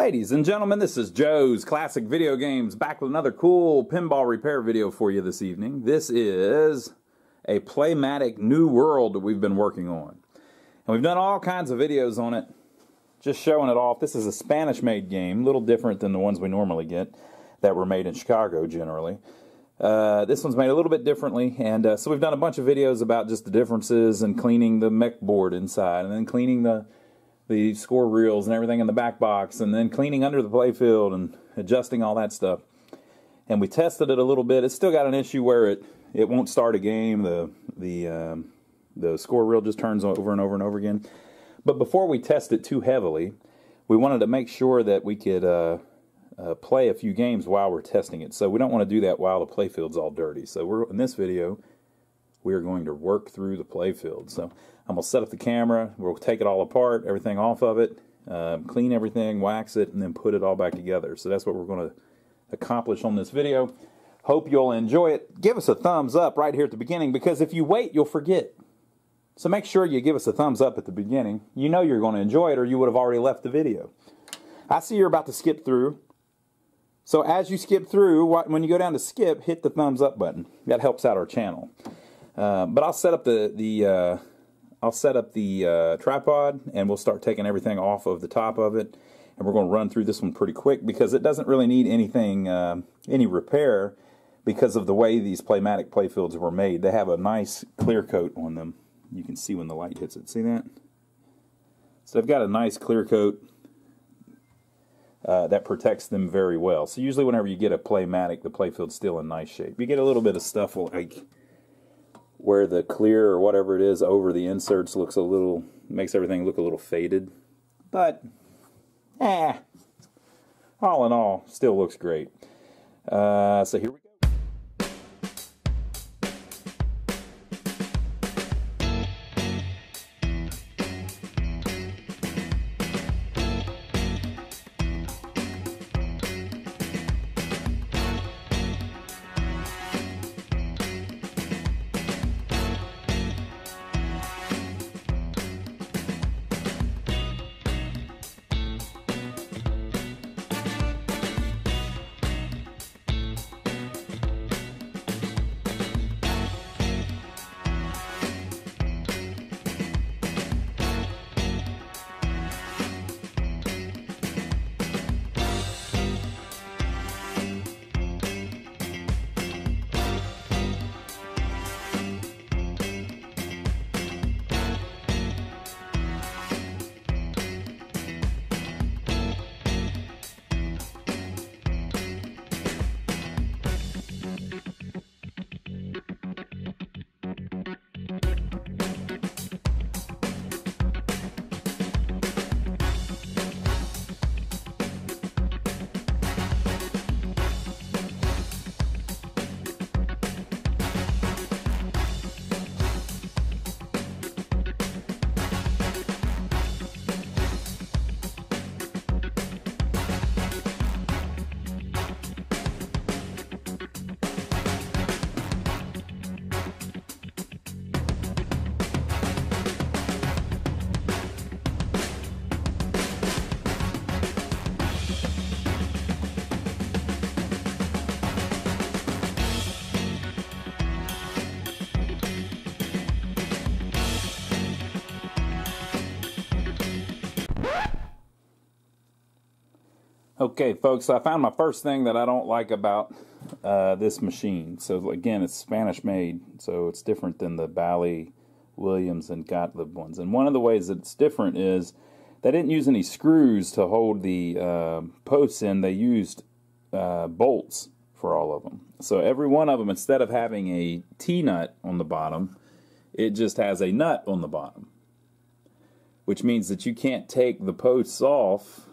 Ladies and gentlemen, this is Joe's Classic Video Games, back with another cool pinball repair video for you this evening. This is a Playmatic New World that we've been working on. And we've done all kinds of videos on it, just showing it off. This is a Spanish-made game, a little different than the ones we normally get that were made in Chicago generally. This one's made a little bit differently, and so we've done a bunch of videos about just the differences and cleaning the mech board inside, and then cleaning the score reels and everything in the back box, and then cleaning under the playfield and adjusting all that stuff. And we tested it a little bit. It's still got an issue where it won't start a game. The score reel just turns over and over and over again. But before we test it too heavily, we wanted to make sure that we could play a few games while we're testing it. So we don't want to do that while the playfield's all dirty. So in this video, we are going to work through the playfield. So I'm going to set up the camera, we'll take it all apart, everything off of it, clean everything, wax it, and then put it all back together. So that's what we're going to accomplish on this video. Hope you'll enjoy it. Give us a thumbs up right here at the beginning, because if you wait, you'll forget. So make sure you give us a thumbs up at the beginning. You know you're going to enjoy it, or you would have already left the video. I see you're about to skip through. So as you skip through, when you go down to skip, hit the thumbs up button. That helps out our channel. But I'll set up the tripod, and we'll start taking everything off of the top of it, and we're going to run through this one pretty quick because it doesn't really need anything, any repair, because of the way these Playmatic playfields were made. They have a nice clear coat on them. You can see when the light hits it. See that? So they've got a nice clear coat that protects them very well. So usually whenever you get a Playmatic, the playfield's still in nice shape. You get a little bit of stuff like where the clear or whatever it is over the inserts looks a little, makes everything look a little faded. But, all in all, still looks great. So here we go. Okay, folks, I found my first thing that I don't like about this machine. So, again, it's Spanish-made, so it's different than the Bally, Williams, and Gottlieb ones. And one of the ways that it's different is they didn't use any screws to hold the posts in. They used bolts for all of them. So every one of them, instead of having a T-nut on the bottom, it just has a nut on the bottom, which means that you can't take the posts off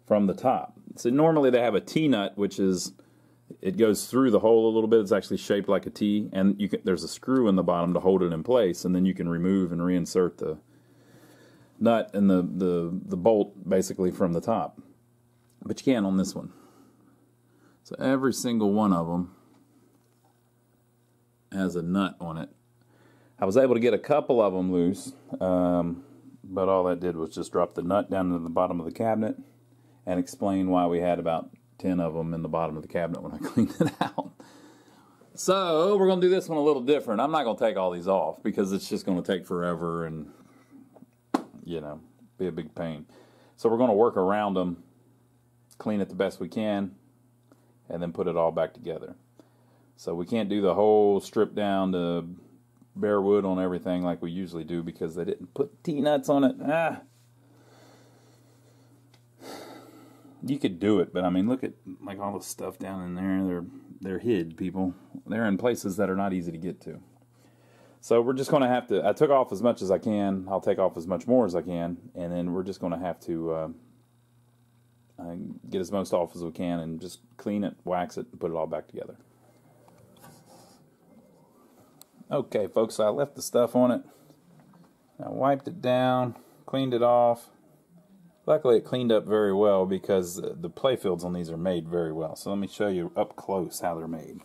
from the top. So normally they have a T-nut, which is, it goes through the hole a little bit. It's actually shaped like a T, and there's a screw in the bottom to hold it in place, and then you can remove and reinsert the nut and the bolt basically from the top. But you can't on this one. So every single one of them has a nut on it. I was able to get a couple of them loose, But all that did was just drop the nut down to the bottom of the cabinet and explain why we had about 10 of them in the bottom of the cabinet when I cleaned it out. So we're going to do this one a little different. I'm not going to take all these off because it's just going to take forever and, you know, be a big pain. So we're going to work around them, clean it the best we can, and then put it all back together. So we can't do the whole strip down to bare wood on everything like we usually do because they didn't put T-nuts on it. You could do it, but I mean, look at like all the stuff down in there. They're hid, people. They're in places that are not easy to get to. So we're just going to have to, I took off as much as I can. I'll take off as much more as I can. And then we're just going to have to get as most off as we can and just clean it, wax it, and put it all back together. Okay, folks, so I left the stuff on it. I wiped it down, cleaned it off. Luckily, it cleaned up very well because the Playfields on these are made very well. So let me show you up close how they're made.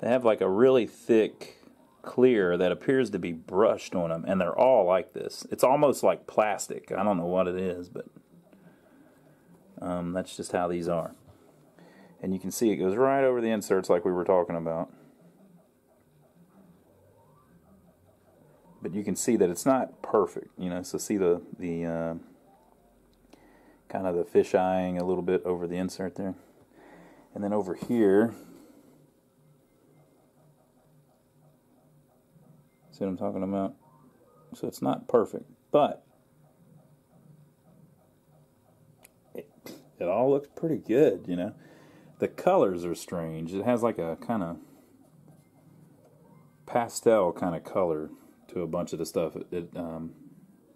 They have like a really thick clear that appears to be brushed on them, and they're all like this. It's almost like plastic. I don't know what it is, but that's just how these are. And you can see it goes right over the inserts like we were talking about. But you can see that it's not perfect, you know. So see the kind of the fish-eyeing a little bit over the insert there. And then over here, see what I'm talking about? So it's not perfect, but it all looks pretty good, you know. The colors are strange. It has like a kind of pastel kind of color to a bunch of the stuff. I don't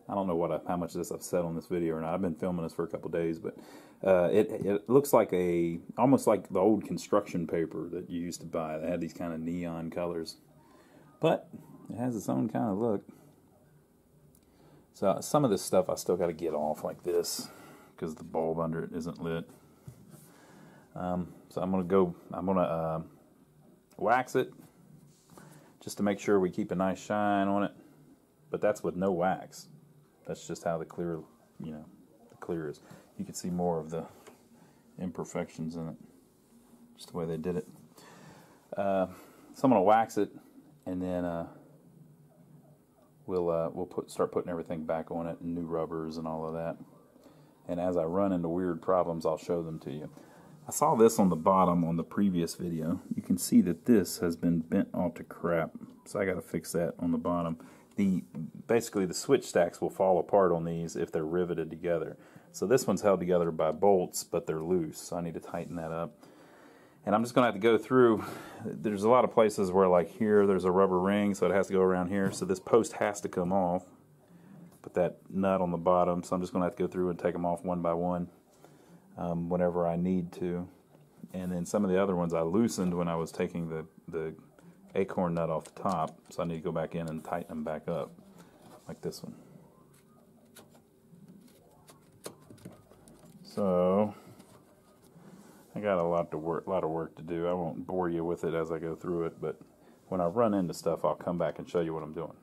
know how much of this I've said on this video or not. I've been filming this for a couple days, but it looks like almost like the old construction paper that you used to buy that had these kind of neon colors. But it has its own kind of look. So some of this stuff I still got to get off like this because the bulb under it isn't lit. So I'm gonna wax it just to make sure we keep a nice shine on it. But that's with no wax. That's just how the clear, you know, the clear is. You can see more of the imperfections in it, just the way they did it. So I'm gonna wax it, and then we'll start putting everything back on it, and new rubbers and all of that. And as I run into weird problems, I'll show them to you. I saw this on the bottom on the previous video. You can see that this has been bent all to crap, so I got to fix that on the bottom. Basically the switch stacks will fall apart on these if they're riveted together. So this one's held together by bolts, but they're loose, so I need to tighten that up. And I'm just going to have to go through. There's a lot of places where, like here, there's a rubber ring, so it has to go around here. So this post has to come off. Put that nut on the bottom, so I'm just going to have to go through and take them off one by one. Whenever I need to. And then some of the other ones I loosened when I was taking the acorn nut off the top, so I need to go back in and tighten them back up, like this one. So I got a lot of work to do. I won't bore you with it as I go through it, but when I run into stuff, I'll come back and show you what I'm doing.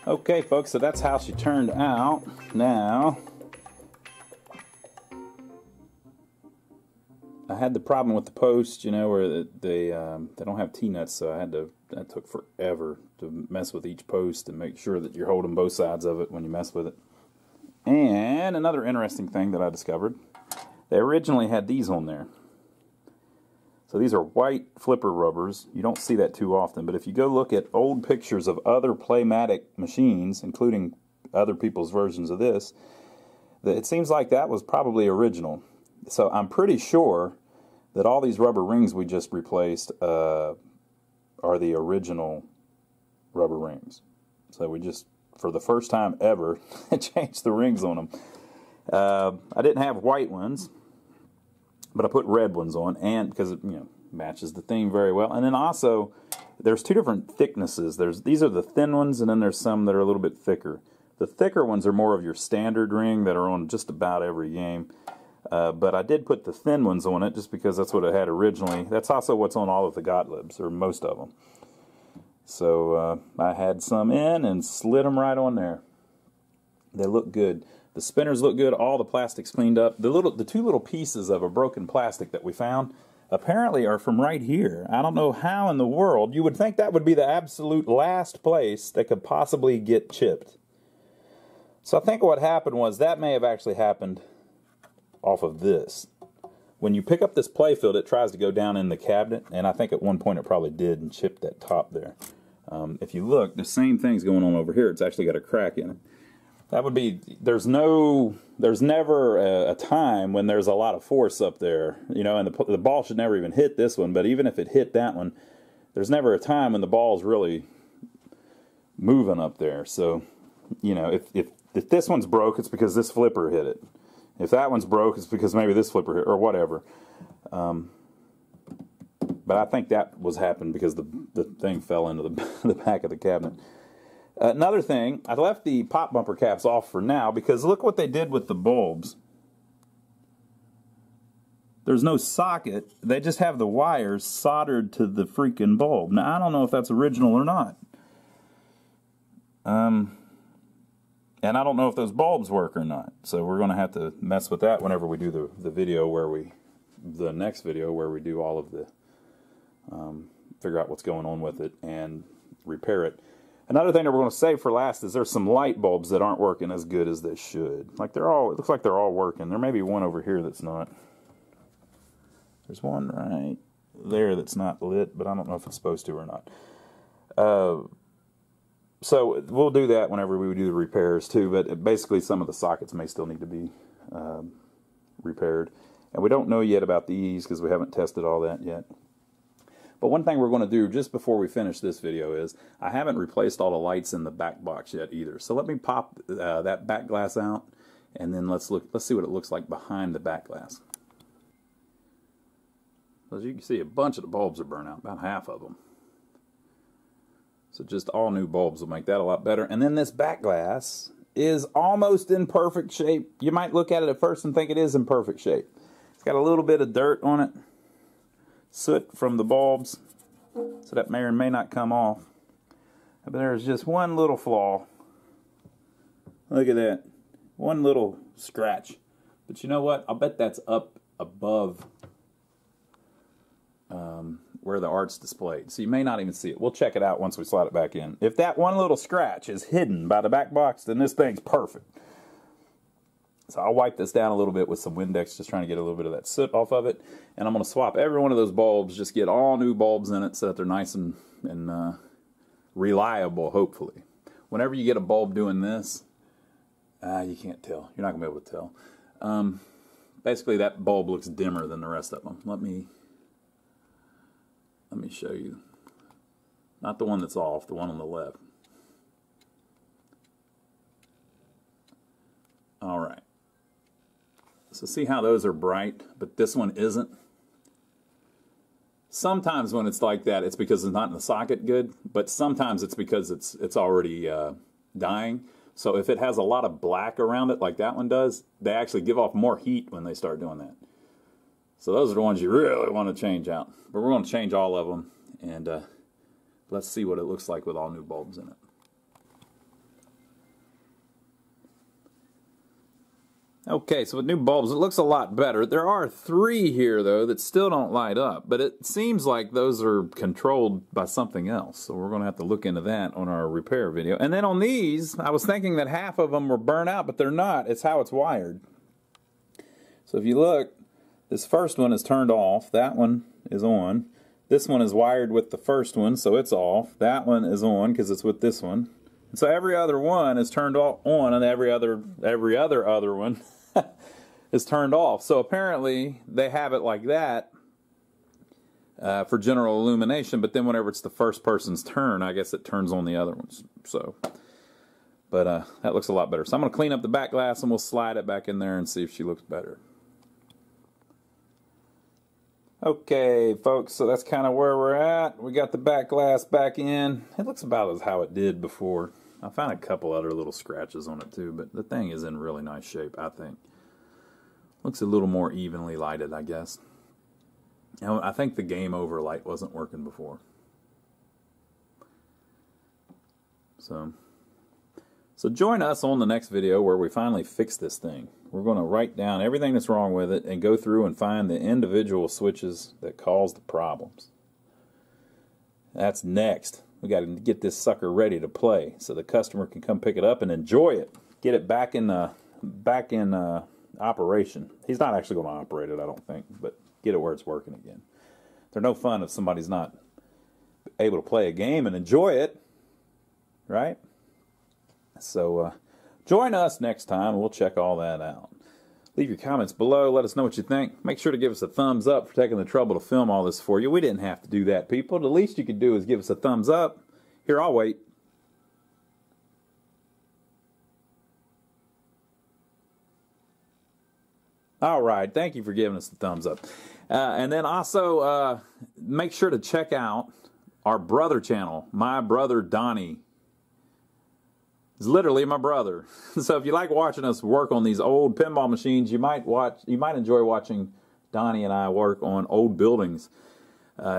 Okay, folks, so that's how she turned out. Now, I had the problem with the post, you know, where they don't have T-nuts, so that took forever to mess with each post and make sure that you're holding both sides of it when you mess with it. And another interesting thing that I discovered, they originally had these on there. So these are white flipper rubbers. You don't see that too often, but if you go look at old pictures of other Playmatic machines, including other people's versions of this, it seems like that was probably original. So I'm pretty sure that all these rubber rings we just replaced are the original rubber rings. So we just, for the first time ever, changed the rings on them. I didn't have white ones, but I put red ones on, and because it, you know, matches the theme very well. And then also, there's two different thicknesses. These are the thin ones, and then there's some that are a little bit thicker. The thicker ones are more of your standard ring that are on just about every game. But I did put the thin ones on it just because that's what it had originally. That's also what's on all of the Gottliebs, or most of them. So I had some in and slid them right on there. They look good. The spinners look good. All the plastic's cleaned up. The two little pieces of a broken plastic that we found apparently are from right here. I don't know how in the world. You would think that would be the absolute last place that could possibly get chipped. So I think what happened was that may have actually happened off of this. When you pick up this Playfield, it tries to go down in the cabinet, and I think at one point it probably did and chipped that top there. If you look, the same thing's going on over here. It's actually got a crack in it. That would be, there's never a time when there's a lot of force up there, you know, and the ball should never even hit this one, but even if it hit that one, there's never a time when the ball's really moving up there. So, you know, if this one's broke, it's because this flipper hit it. If that one's broke, it's because maybe this flipper hit, or whatever. But I think that was happened because the thing fell into the back of the cabinet. Another thing, I left the pop bumper caps off for now because look what they did with the bulbs. There's no socket. They just have the wires soldered to the freaking bulb. Now, I don't know if that's original or not. And I don't know if those bulbs work or not. So we're going to have to mess with that whenever we do the video the next video where we do all of the, figure out what's going on with it and repair it. Another thing that we're going to save for last is there's some light bulbs that aren't working as good as they should. It looks like they're all working. There may be one over here that's not. There's one right there that's not lit, but I don't know if it's supposed to or not. So we'll do that whenever we do the repairs too, but basically some of the sockets may still need to be repaired. And we don't know yet about these because we haven't tested all that yet. But one thing we're going to do just before we finish this video is I haven't replaced all the lights in the back box yet either. So let me pop that back glass out, and then let's see what it looks like behind the back glass. As you can see, a bunch of the bulbs are burnt out, about half of them. So just all new bulbs will make that a lot better. And then this back glass is almost in perfect shape. You might look at it at first and think it is in perfect shape. It's got a little bit of dirt on it. Soot from the bulbs, so that may or may not come off. But there's just one little flaw. Look at that. One little scratch. But you know what? I'll bet that's up above where the art's displayed. So you may not even see it. We'll check it out once we slide it back in. If that one little scratch is hidden by the back box, then this thing's perfect. So I'll wipe this down a little bit with some Windex, just trying to get a little bit of that soot off of it. And I'm going to swap every one of those bulbs, just get all new bulbs in it so that they're nice and reliable, hopefully. Whenever you get a bulb doing this, you can't tell. You're not going to be able to tell. Basically, that bulb looks dimmer than the rest of them. Let me show you. Not the one that's off, the one on the left. All right. So see how those are bright, but this one isn't? Sometimes when it's like that, it's because it's not in the socket good, but sometimes it's because it's already dying. So if it has a lot of black around it, like that one does, they actually give off more heat when they start doing that. So those are the ones you really want to change out. But we're going to change all of them, and let's see what it looks like with all new bulbs in it. Okay, so with new bulbs, it looks a lot better. There are 3 here, though, that still don't light up, but it seems like those are controlled by something else, so we're going to have to look into that on our repair video. And then on these, I was thinking that half of them were burnt out, but they're not. It's how it's wired. So if you look, this first one is turned off. That one is on. This one is wired with the first one, so it's off. That one is on because it's with this one. And so every other one is turned on, and every other one is turned off. So apparently they have it like that for general illumination, but then whenever it's the first person's turn, I guess it turns on the other ones. So, but that looks a lot better. So I'm going to clean up the back glass and we'll slide it back in there and see if she looks better. Okay, folks, so that's kind of where we're at. We got the back glass back in. It looks about as how it did before. I found a couple other little scratches on it too, but the thing is in really nice shape, I think. Looks a little more evenly lighted, I guess. And I think the game over light wasn't working before. So join us on the next video where we finally fix this thing. We're going to write down everything that's wrong with it and go through and find the individual switches that cause the problems. That's next. We got to get this sucker ready to play so the customer can come pick it up and enjoy it. Get it back in operation. He's not actually going to operate it, I don't think, but get it where it's working again. They're no fun if somebody's not able to play a game and enjoy it, right? So join us next time and we'll check all that out. Leave your comments below. Let us know what you think. Make sure to give us a thumbs up for taking the trouble to film all this for you. We didn't have to do that, people. The least you could do is give us a thumbs up. Here, I'll wait. All right. Thank you for giving us the thumbs up. And then also make sure to check out our brother channel, My Brother Donnie. He's literally my brother. So if you like watching us work on these old pinball machines, you might enjoy watching Donnie and I work on old buildings.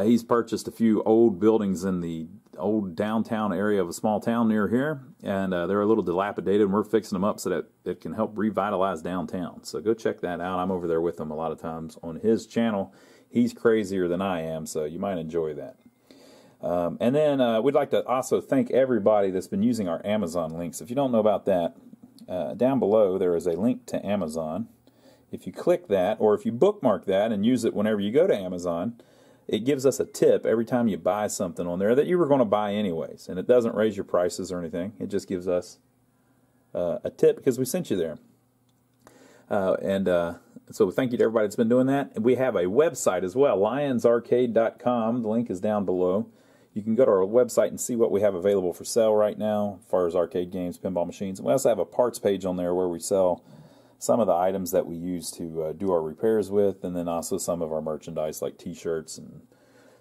He's purchased a few old buildings in the old downtown area of a small town near here, and they're a little dilapidated, and we're fixing them up so that it can help revitalize downtown. So go check that out. I'm over there with him a lot of times on his channel. He's crazier than I am, so you might enjoy that. And then we'd like to also thank everybody that's been using our Amazon links. If you don't know about that, down below there is a link to Amazon. If you click that, or if you bookmark that and use it whenever you go to Amazon, it gives us a tip every time you buy something on there that you were going to buy anyways. And it doesn't raise your prices or anything. It just gives us a tip because we sent you there. So thank you to everybody that's been doing that. And we have a website as well, lionsarcade.com. The link is down below. You can go to our website and see what we have available for sale right now as far as arcade games, pinball machines. And we also have a parts page on there where we sell some of the items that we use to do our repairs with, and then also some of our merchandise like t-shirts and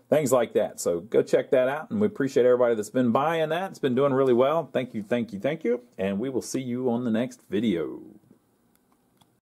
things like that. So go check that out, and we appreciate everybody that's been buying that. It's been doing really well. Thank you, thank you, thank you. And we will see you on the next video.